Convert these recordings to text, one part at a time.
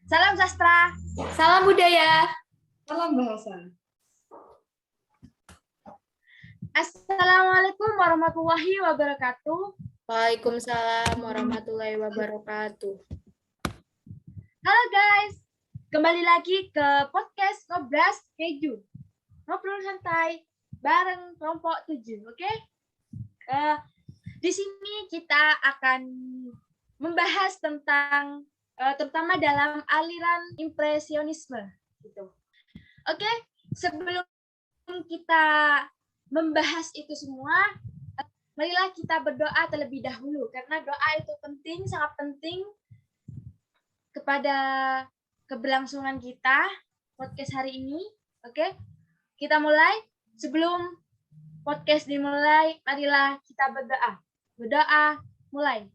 Salam sastra. Salam budaya. Salam bahasa. Assalamualaikum warahmatullahi wabarakatuh. Waalaikumsalam warahmatullahi wabarakatuh. Halo guys, kembali lagi ke podcast Ngobras Keju. Ngobrol santai bareng kelompok 7, oke? Di sini kita akan membahas tentang terutama dalam aliran impresionisme gitu. Oke, sebelum kita membahas itu semua, marilah kita berdoa terlebih dahulu karena doa itu penting, sangat penting kepada keberlangsungan kita podcast hari ini. Oke, kita mulai. Sebelum podcast dimulai, marilah kita berdoa. Berdoa, mulai.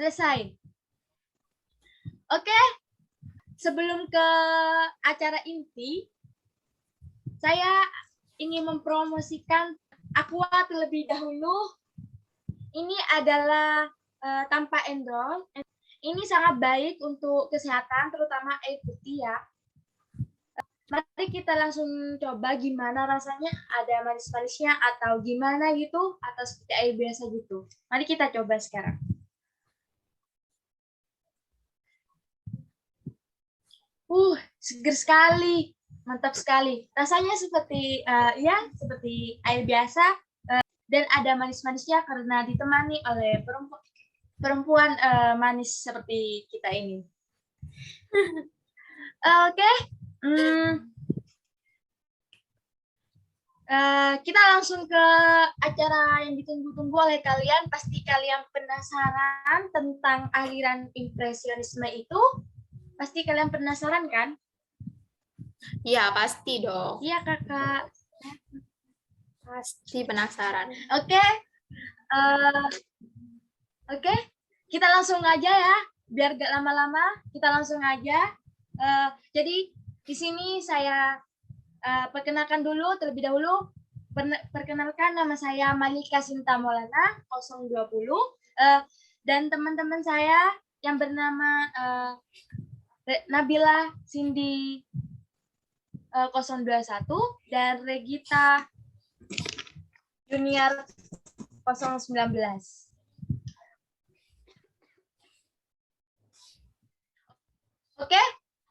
Selesai. Oke, sebelum ke acara inti, saya ingin mempromosikan Aqua terlebih dahulu. Ini adalah tanpa endorse. Ini sangat baik untuk kesehatan, terutama air putih ya. Mari kita langsung coba gimana rasanya, ada manis-manisnya atau gimana gitu, atau seperti air biasa gitu. Mari kita coba sekarang. Seger sekali, mantap sekali. Rasanya seperti seperti air biasa dan ada manis-manisnya karena ditemani oleh perempuan manis seperti kita ini. Oke. Kita langsung ke acara yang ditunggu-tunggu oleh kalian. Pasti kalian penasaran tentang aliran impresionisme itu. Pasti kalian penasaran kan? Iya, pasti dong. Iya, Kakak. Pasti penasaran. Oke. Oke. Kita langsung aja ya. Biar gak lama-lama, kita langsung aja. Jadi, di sini saya perkenalkan dulu terlebih dahulu. Perkenalkan, nama saya Malika Sinta Maulana 020. Dan teman-teman saya yang bernama Nabila Cindy 021 dan Regita Junior 019. Oke,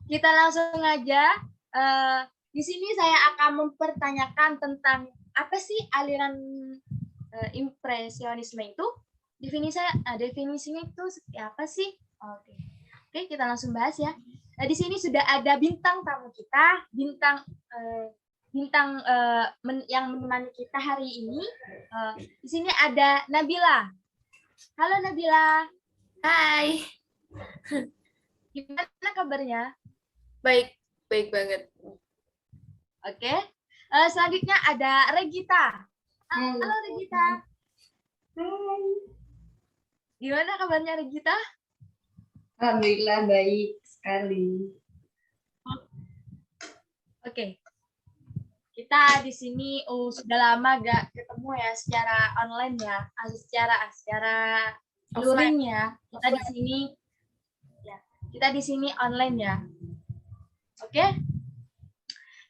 kita langsung aja. Di sini saya akan mempertanyakan tentang apa sih aliran impresionisme itu? Definisinya itu seperti apa sih? Oke, kita langsung bahas ya. Nah, di sini sudah ada bintang tamu kita, yang menemani kita hari ini. Di sini ada Nabila. Halo Nabila. Hai. Gimana kabarnya? Baik banget. Oke. Selanjutnya ada Regita. Halo Regita. Hai. Gimana kabarnya Regita? Alhamdulillah baik sekali. Oke. Kita di sini sudah lama gak ketemu ya secara online ya, secara luring ya. Kita di sini online ya. Oke.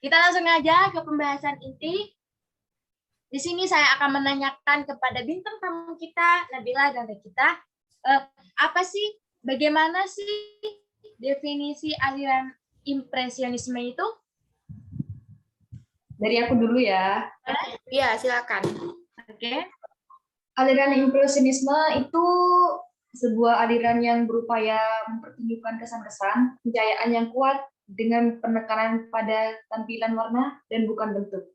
Kita langsung aja ke pembahasan inti. Di sini saya akan menanyakan kepada bintang tamu kita, Nabila dan Regita, bagaimana sih definisi aliran impresionisme itu? Dari aku dulu ya. Iya, silakan. Oke. Aliran impresionisme itu sebuah aliran yang berupaya mempertunjukkan kesan-kesan, pencahayaan yang kuat dengan penekanan pada tampilan warna dan bukan bentuk.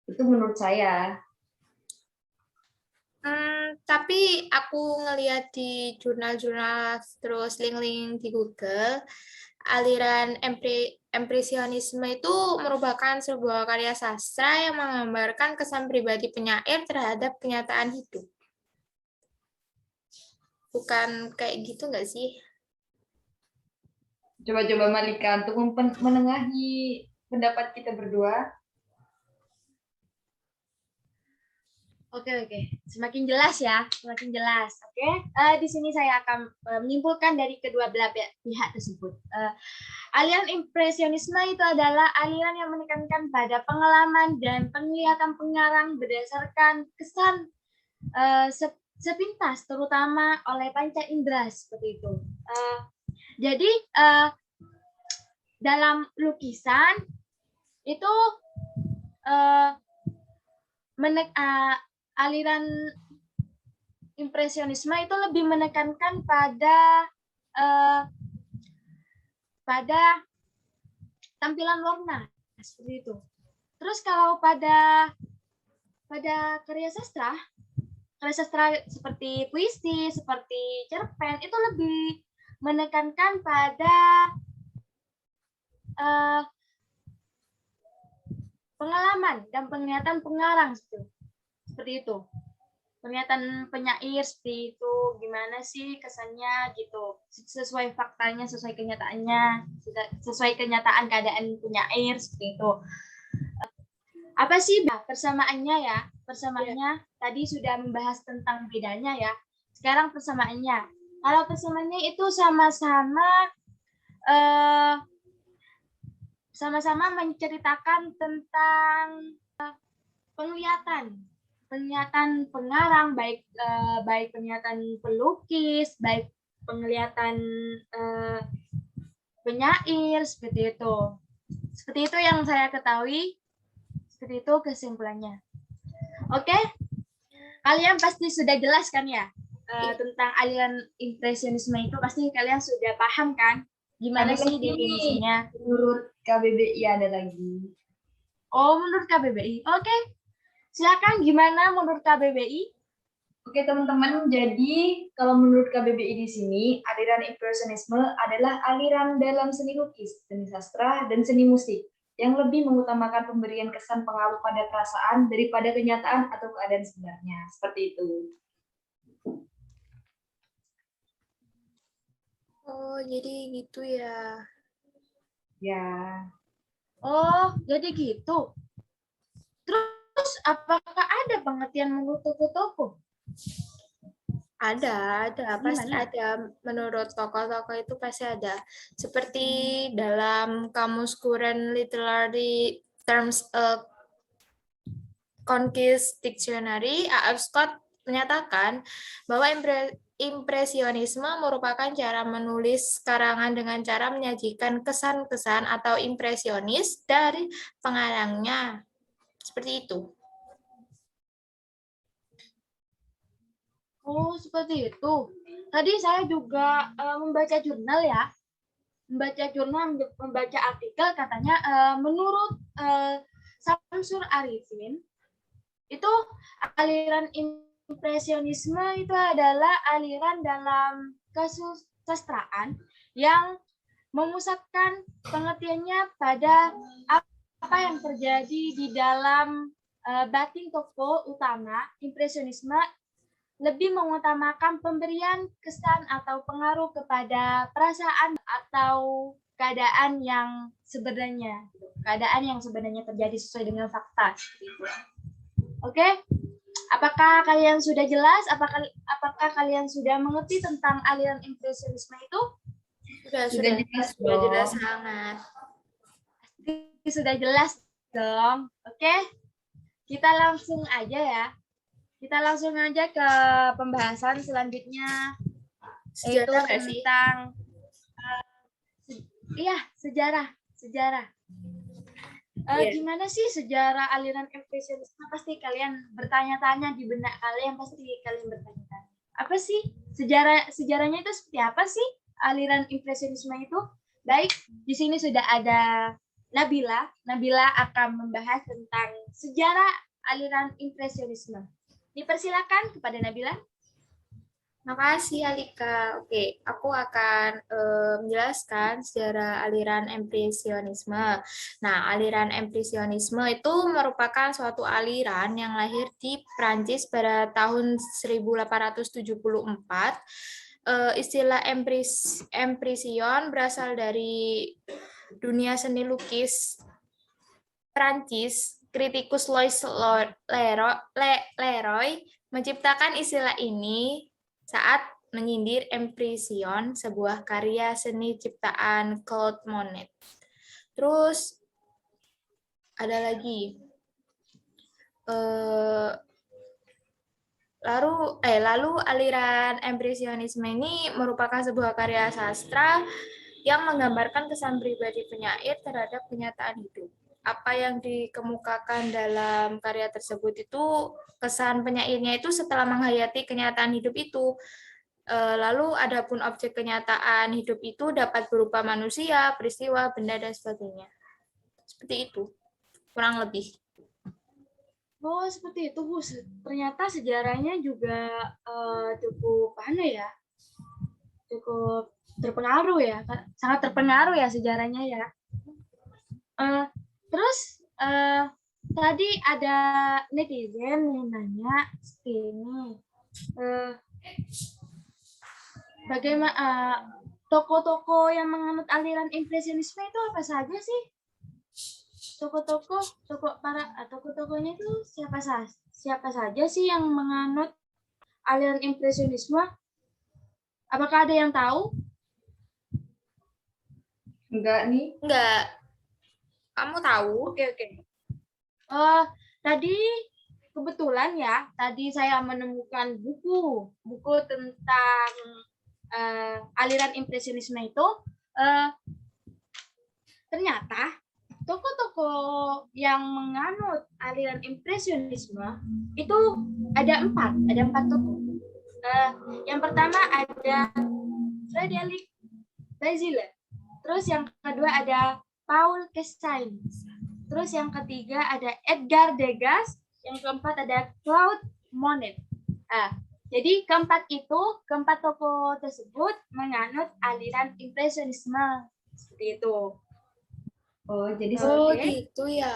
Itu menurut saya. Tapi aku ngelihat di jurnal-jurnal terus link-link di Google, aliran impresionisme itu merupakan sebuah karya sastra yang menggambarkan kesan pribadi penyair terhadap kenyataan hidup. Bukan kayak gitu nggak sih? Coba Malika untuk menengahi pendapat kita berdua. Oke. Semakin jelas ya, semakin jelas. Oke. Di sini saya akan menyimpulkan dari kedua belah pihak tersebut. Aliran impresionisme itu adalah aliran yang menekankan pada pengalaman dan penglihatan pengarang berdasarkan kesan sepintas, terutama oleh panca indera seperti itu. Jadi dalam lukisan itu aliran impresionisme itu lebih menekankan pada tampilan warna seperti itu. Terus kalau pada karya sastra seperti puisi, seperti cerpen itu lebih menekankan pada pengalaman dan penglihatan pengarang seperti itu. Penglihatan penyair seperti itu, gimana sih kesannya gitu, sesuai faktanya, sesuai kenyataannya, sesuai kenyataan keadaan penyair seperti itu. Apa sih persamaannya ya? Persamaannya tadi sudah membahas tentang bedanya ya. Sekarang persamaannya. Kalau persamaannya itu sama-sama menceritakan tentang penglihatan pengarang, baik penglihatan pelukis, baik penglihatan penyair seperti itu. Seperti itu yang saya ketahui. Seperti itu kesimpulannya. Oke, kalian pasti sudah jelas kan ya tentang aliran impresionisme itu, pasti kalian sudah paham kan? Gimana sih definisinya? Menurut KBBI ada lagi. Oh, menurut KBBI. Oke. Silakan, gimana menurut KBBI? Oke teman-teman, jadi kalau menurut KBBI di sini, aliran impresionisme adalah aliran dalam seni lukis, seni sastra, dan seni musik yang lebih mengutamakan pemberian kesan pengaruh pada perasaan daripada kenyataan atau keadaan sebenarnya. Seperti itu. Oh, jadi gitu ya. Ya. Oh, jadi gitu. Terus apakah ada pengertian menurut toko-toko? Ada, pasti Gimana? ada. Menurut tokoh-tokoh itu pasti ada. Seperti dalam Kamus Current Literary Terms Conquest Dictionary, A.F. Scott menyatakan bahwa impresionisme merupakan cara menulis karangan dengan cara menyajikan kesan-kesan atau impresionis dari pengarangnya. Seperti itu. Oh, seperti itu. Tadi saya juga membaca jurnal ya. Membaca artikel katanya menurut Samsur Arifin itu aliran impresionisme itu adalah aliran dalam kesusastraan yang memusatkan pengertiannya pada apa yang terjadi di dalam batin tokoh utama. Impresionisme lebih mengutamakan pemberian kesan atau pengaruh kepada perasaan atau keadaan yang sebenarnya terjadi sesuai dengan fakta. Oke, apakah kalian sudah jelas? Apakah kalian sudah mengerti tentang aliran impresionisme itu? Sudah jelas sangat. Sudah jelas dong. Oke, kita langsung aja ya. Kita langsung aja ke pembahasan selanjutnya, yaitu tentang sejarah. Gimana sih sejarah aliran impresionisme? Pasti kalian bertanya-tanya di benak kalian, pasti kalian bertanya-tanya. Apa sih sejarahnya itu seperti apa sih aliran impresionisme itu? Baik, di sini sudah ada Nabila. Nabila akan membahas tentang sejarah aliran impresionisme. Dipersilakan kepada Nabila. Makasih Alika. Oke, aku akan menjelaskan sejarah aliran impresionisme. Nah, aliran impresionisme itu merupakan suatu aliran yang lahir di Prancis pada tahun 1874. Istilah impresion berasal dari dunia seni lukis Prancis kritikus Louis Leroy menciptakan istilah ini saat menyindir Impression, sebuah karya seni ciptaan Claude Monet. Terus ada lagi. Lalu aliran Impresionisme ini merupakan sebuah karya sastra yang menggambarkan kesan pribadi penyair terhadap kenyataan hidup. Apa yang dikemukakan dalam karya tersebut itu kesan penyairnya itu setelah menghayati kenyataan hidup itu. Lalu adapun objek kenyataan hidup itu dapat berupa manusia, peristiwa, benda, dan sebagainya. Seperti itu, kurang lebih. Oh, seperti itu, Bu. Ternyata sejarahnya juga cukup cukup terpengaruh ya, sangat terpengaruh ya sejarahnya ya. Terus tadi ada netizen yang nanya seperti ini, bagaimana toko-toko yang menganut aliran impresionisme itu apa saja sih? Toko-tokonya itu siapa saja sih yang menganut aliran impresionisme? Apakah ada yang tahu? Enggak nih. Enggak. Kamu tahu? Oke. Tadi kebetulan ya, tadi saya menemukan buku tentang aliran impresionisme itu. Ternyata toko-toko yang menganut aliran impresionisme itu ada empat toko. Yang pertama ada Frederick Baziller, terus yang kedua ada Paul Kastany, terus yang ketiga ada Edgar Degas, yang keempat ada Claude Monet. Jadi keempat toko tersebut menganut aliran impresionisme seperti itu. Oh, jadi gitu ya.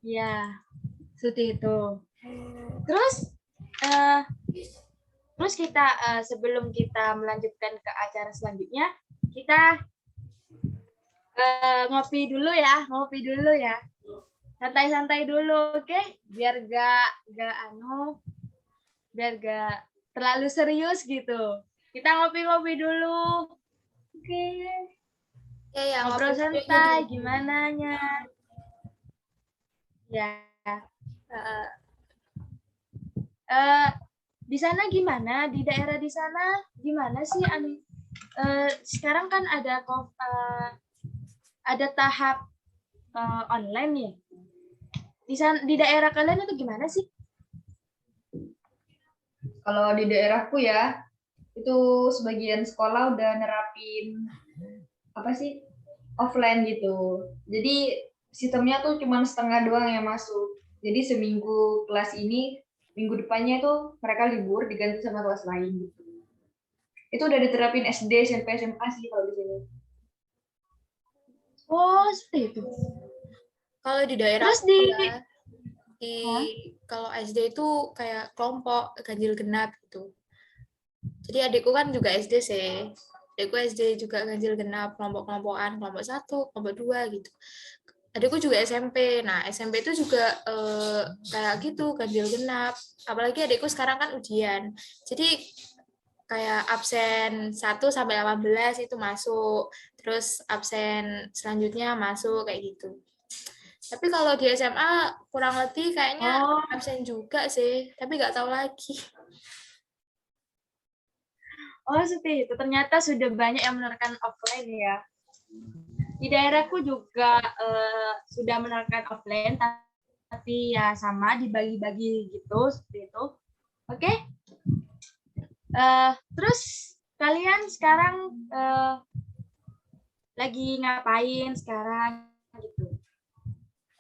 Ya, seperti itu. Terus kita sebelum kita melanjutkan ke acara selanjutnya, kita ngopi dulu ya. Santai-santai dulu, oke? Biar gak terlalu serius gitu. Kita ngopi-ngopi dulu. Oke. Ya, ngobrol santai gimana nya? Ya. Di sana gimana? Di daerah di sana gimana sih? Sekarang kan ada tahap online ya. Di daerah kalian itu gimana sih? Kalau di daerahku ya, itu sebagian sekolah udah nerapin offline gitu. Jadi sistemnya tuh cuma setengah doang yang masuk. Jadi seminggu kelas ini, minggu depannya tuh mereka libur diganti sama kelas lain gitu. Itu udah diterapin SD, SMP, SMA sih kalau di sini. Oh, seperti itu. Kalau di daerah Terus kalau SD itu kayak kelompok ganjil genap gitu. Jadi adikku kan juga SD sih. Adikku SD juga ganjil genap, kelompok-kelompokan, kelompok 1, kelompok 2 gitu. Adikku juga SMP. Nah, SMP itu juga kayak gitu, ganjil genap. Apalagi adikku sekarang kan ujian. Jadi kayak absen 1 sampai 18 itu masuk. Terus absen selanjutnya masuk kayak gitu. Tapi kalau di SMA kurang lebih kayaknya absen juga sih, tapi nggak tahu lagi. Oh, seperti itu. Ternyata sudah banyak yang menerapkan offline ya. Di daerahku juga sudah menerapkan offline, tapi ya sama dibagi-bagi gitu, seperti itu. Oke? Terus kalian sekarang lagi ngapain sekarang gitu?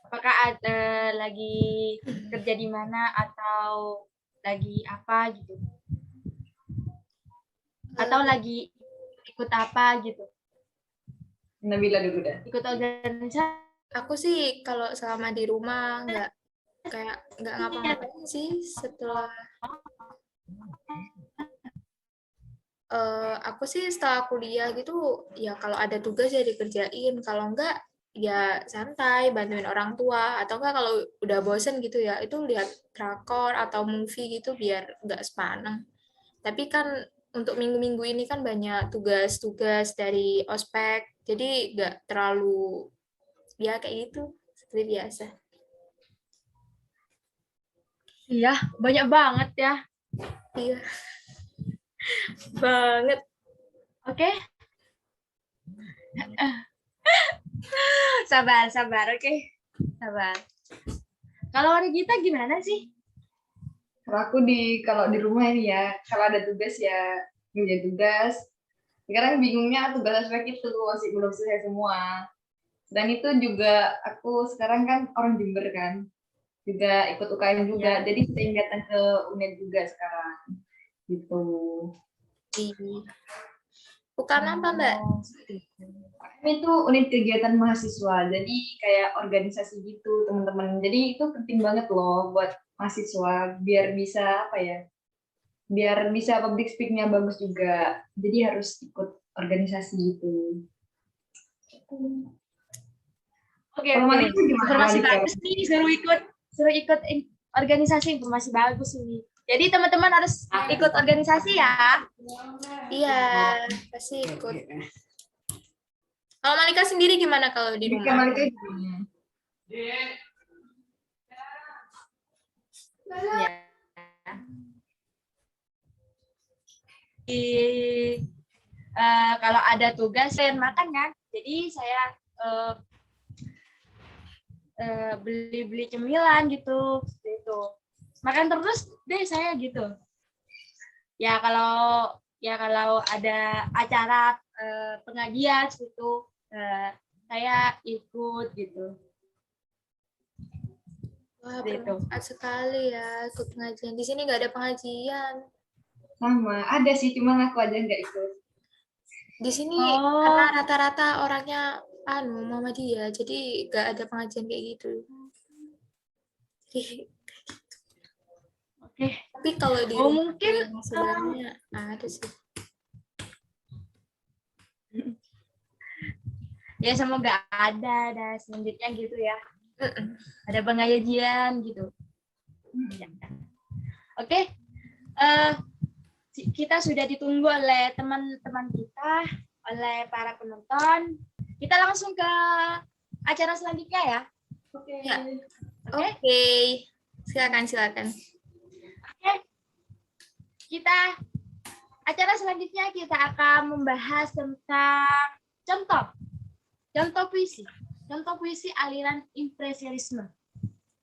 Apakah ada lagi kerja di mana atau lagi apa gitu? Atau lagi ikut apa gitu? Nabila dulu dah. Ikut organisasi? Aku sih kalau selama di rumah nggak ngapa-ngapain sih. Setelah aku sih setelah kuliah gitu ya, kalau ada tugas ya dikerjain, kalau enggak ya santai, bantuin orang tua, atau enggak kalau udah bosen gitu ya, itu lihat drakor atau movie gitu biar nggak sepaneng. Tapi kan untuk minggu-minggu ini kan banyak tugas-tugas dari ospek, jadi nggak terlalu ya kayak gitu seperti biasa. Iya, banyak banget ya. Iya banget. Oke. Sabar, sabar, oke. Sabar. Kalau Regita gimana sih? Kalau aku kalau di rumah ini ya, kalau ada tugas ya ngerjain tugas. Sekarang bingungnya tugas aspek itu masih belum selesai semua. Dan itu juga aku sekarang kan orang Jember kan, juga ikut UKM juga, jadi sering datang ke UNED juga sekarang. Gitu. Bukan apa Mbak? UKM itu unit kegiatan mahasiswa, jadi kayak organisasi gitu teman-teman. Jadi itu penting banget loh buat mahasiswa biar bisa apa ya? Biar bisa public speak-nya bagus juga. Jadi harus ikut organisasi gitu. Oke, Kalau oke. Malika gimana, Informasi Malika? bagus nih, suruh ikut organisasi, informasi bagus ini. Jadi teman-teman harus ikut organisasi ya. Iya, pasti ikut. Kalau Malika sendiri gimana kalau di Malika, rumah? Malika gimana? Ya. Kalau ada tugas saya makan kan, jadi saya beli-beli cemilan gitu, gitu. Makan terus deh saya gitu. Ya kalau ada acara pengajian gitu, saya ikut gitu. Wah, Gitu. bermanfaat sekali ya ikut pengajian. Di sini nggak ada pengajian. Sama, ada sih, cuman aku aja nggak ikut. Di sini Oh. karena rata-rata orangnya Muhammadiyah, jadi nggak ada pengajian kayak gitu. Oke. Tapi kalau di Oh, rumah mungkin yang sebelahnya ada sih. ya semoga ada selanjutnya gitu ya. Ada pengajian gitu. Ya. Oke. Kita sudah ditunggu oleh teman-teman kita, oleh para penonton. Kita langsung ke acara selanjutnya ya. Oke. Ya. Oke. Oke. Silakan. Oke. Acara selanjutnya kita akan membahas tentang contoh puisi aliran impresionisme.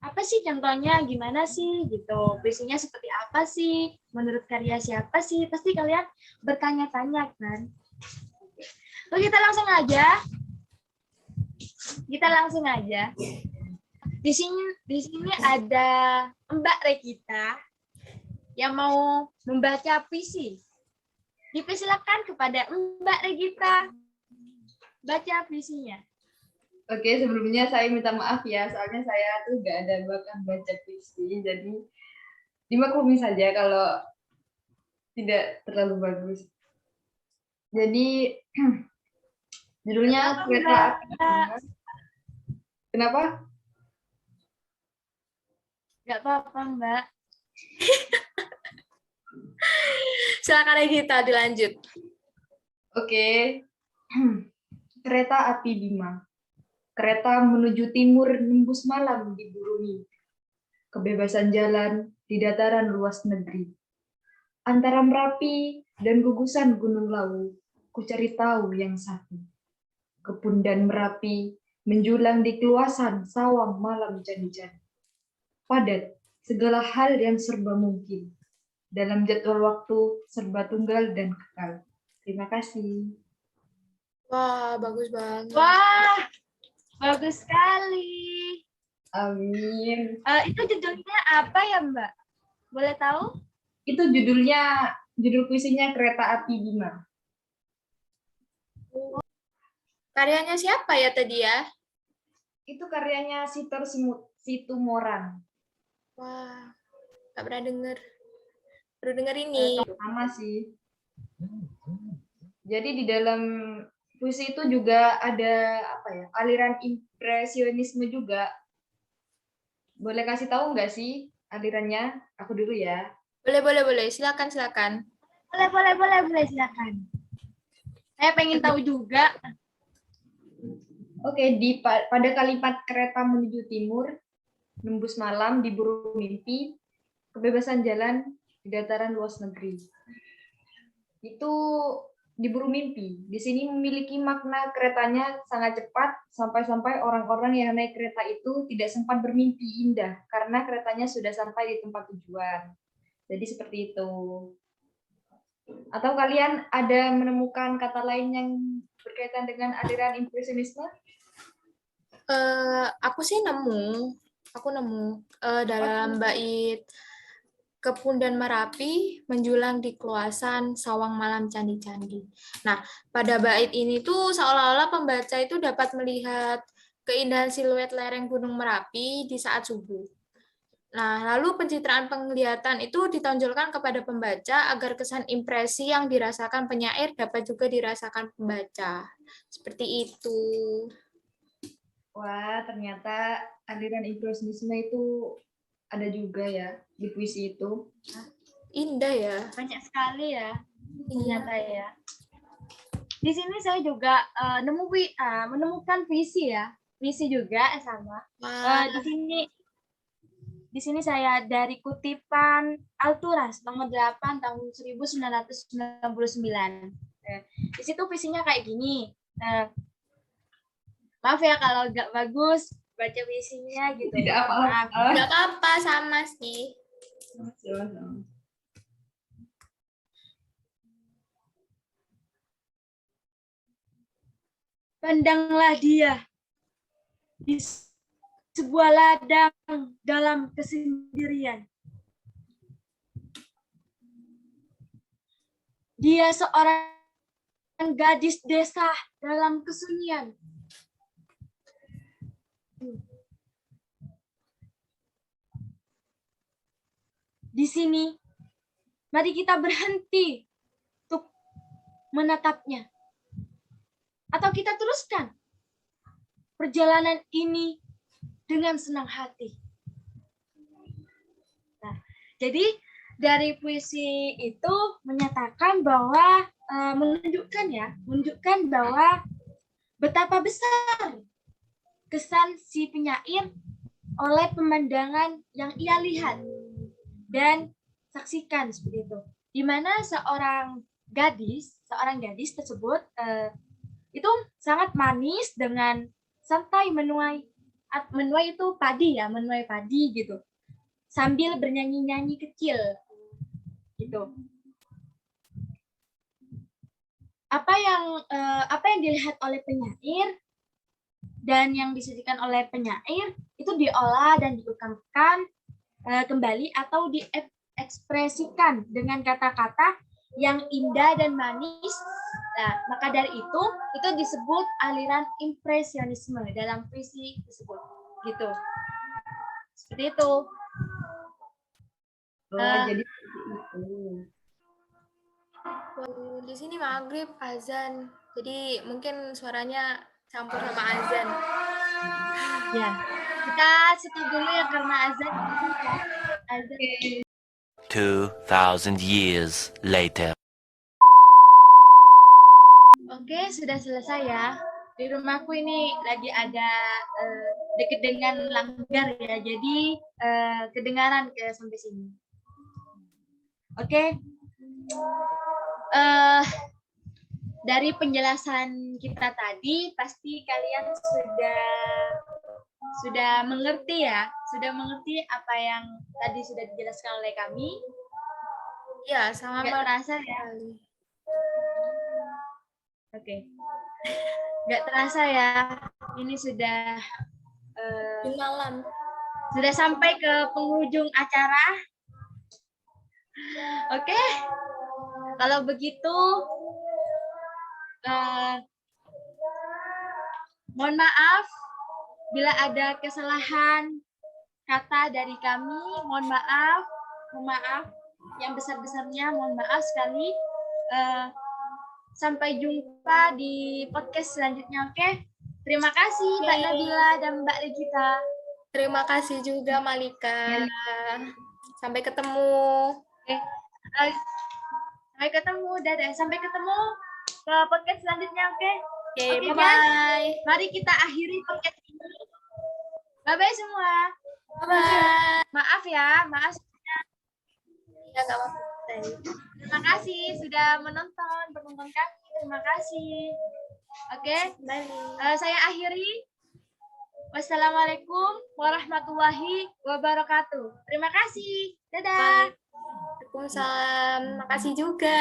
Apa sih contohnya, gimana sih gitu, puisinya seperti apa sih, menurut karya siapa sih, pasti kalian bertanya-tanya kan. Oke, kita langsung aja. Di sini ada Mbak Regita yang mau membaca puisi. Dipersilakan kepada Mbak Regita baca puisinya. Oke, sebelumnya saya minta maaf ya, soalnya saya tuh nggak ada bakat baca puisi, jadi dimaklumi saja kalau tidak terlalu bagus. Jadi judulnya Kereta Api Bima. Kenapa? Nggak apa-apa, Mbak. Silakan Regita dilanjut. Oke. Kereta Api Bima. Kereta menuju timur nembus malam di bumi. Kebebasan jalan di dataran luas negeri. Antara Merapi dan gugusan Gunung Lawu, ku cari tahu yang satu. Kebun dan Merapi menjulang di keluasan sawang malam jani-jani. Padat, segala hal yang serba mungkin. Dalam jadwal waktu serba tunggal dan kekal. Terima kasih. Wah, bagus banget. Wah, bagus sekali. Amin. Itu judulnya apa ya, Mbak? Boleh tahu? Itu judul puisinya Kereta Api Bima. Karyanya siapa ya tadi ya? Itu karyanya Sitor Situmorang. Wah, nggak pernah dengar. Baru dengar ini. Sama sih. Jadi di dalam puisi itu juga ada apa ya, aliran impresionisme juga. Boleh kasih tahu nggak sih alirannya? Aku dulu ya. Boleh. Silakan. Boleh, silakan. Saya pengen tahu juga. Oke, pada kalimat kereta menuju timur, nembus malam, diburu mimpi, kebebasan jalan di dataran luas negeri. Itu diburu mimpi. Di sini memiliki makna keretanya sangat cepat, sampai-sampai orang-orang yang naik kereta itu tidak sempat bermimpi indah, karena keretanya sudah sampai di tempat tujuan. Jadi seperti itu. Atau kalian ada menemukan kata lain yang berkaitan dengan aliran impresionisme? Aku nemu dalam bait Kepun dan Merapi menjulang di keluasan sawang malam candi-candi. Nah, pada bait ini tuh seolah-olah pembaca itu dapat melihat keindahan siluet lereng Gunung Merapi di saat subuh. Nah, lalu pencitraan penglihatan itu ditonjolkan kepada pembaca agar kesan impresi yang dirasakan penyair dapat juga dirasakan pembaca. Seperti itu. Wah, ternyata aliran impresionisme itu ada juga ya di puisi itu. Indah ya. Banyak sekali ya. Ternyata ya. Di sini saya juga menemukan puisi ya. Puisi juga sama. Di sini saya dari kutipan Alturas nomor 8 tahun 1999. Di situ puisinya kayak gini. Maaf ya kalau nggak bagus baca puisinya gitu. Tidak apa-apa. Nggak apa-apa, sama sih. Pandanglah dia di sebuah ladang dalam kesendirian. Dia seorang gadis desa dalam kesunyian. Di sini, mari kita berhenti untuk menatapnya. Atau kita teruskan perjalanan ini dengan senang hati. Nah, jadi dari puisi itu menyatakan bahwa menunjukkan bahwa betapa besar kesan si penyair oleh pemandangan yang ia lihat dan saksikan seperti itu. Di mana seorang gadis tersebut itu sangat manis dengan santai menuai itu padi ya, menuai padi gitu. Sambil bernyanyi-nyanyi kecil gitu. Apa yang dilihat oleh penyair dan yang disajikan oleh penyair itu diolah dan diungkapkan kembali atau diekspresikan dengan kata-kata yang indah dan manis. Nah, maka dari itu disebut aliran impresionisme dalam puisi tersebut. Gitu. Seperti itu. Jadi itu. Di sini maghrib azan, jadi mungkin suaranya campur sama azan. Ya, kita stop dulu ya karena azan. 2,000 years later. Oke, sudah selesai ya. Di rumahku ini lagi ada dekat dengan langgar ya, jadi kedengaran sampai sini. Oke. Dari penjelasan kita tadi, pasti kalian sudah mengerti ya, apa yang tadi sudah dijelaskan oleh kami. Ya, sangat terasa ya. Oke. Nggak terasa ya, ini sudah malam. Sudah sampai ke penghujung acara. Oke. Kalau begitu, mohon maaf bila ada kesalahan kata dari kami. Mohon maaf yang besar-besarnya. Mohon maaf sekali. sampai jumpa di podcast selanjutnya, oke? Terima kasih Mbak Oke. Nabila dan Mbak Regita. Terima kasih juga Malika. Sampai ketemu. Eh, sampai ketemu, dadah. Sampai ketemu ke podcast selanjutnya, oke? Oke, Oke, bye-bye. Mari kita akhiri podcast ini. Bye-bye semua. Bye-bye. Maaf ya, maaf. Ya, nggak apa-apa. Terima kasih sudah menonton kami. Terima kasih. Oke, Bye. saya akhiri. Wassalamualaikum warahmatullahi wabarakatuh. Terima kasih. Dadah. Waalaikumsalam. Makasih juga.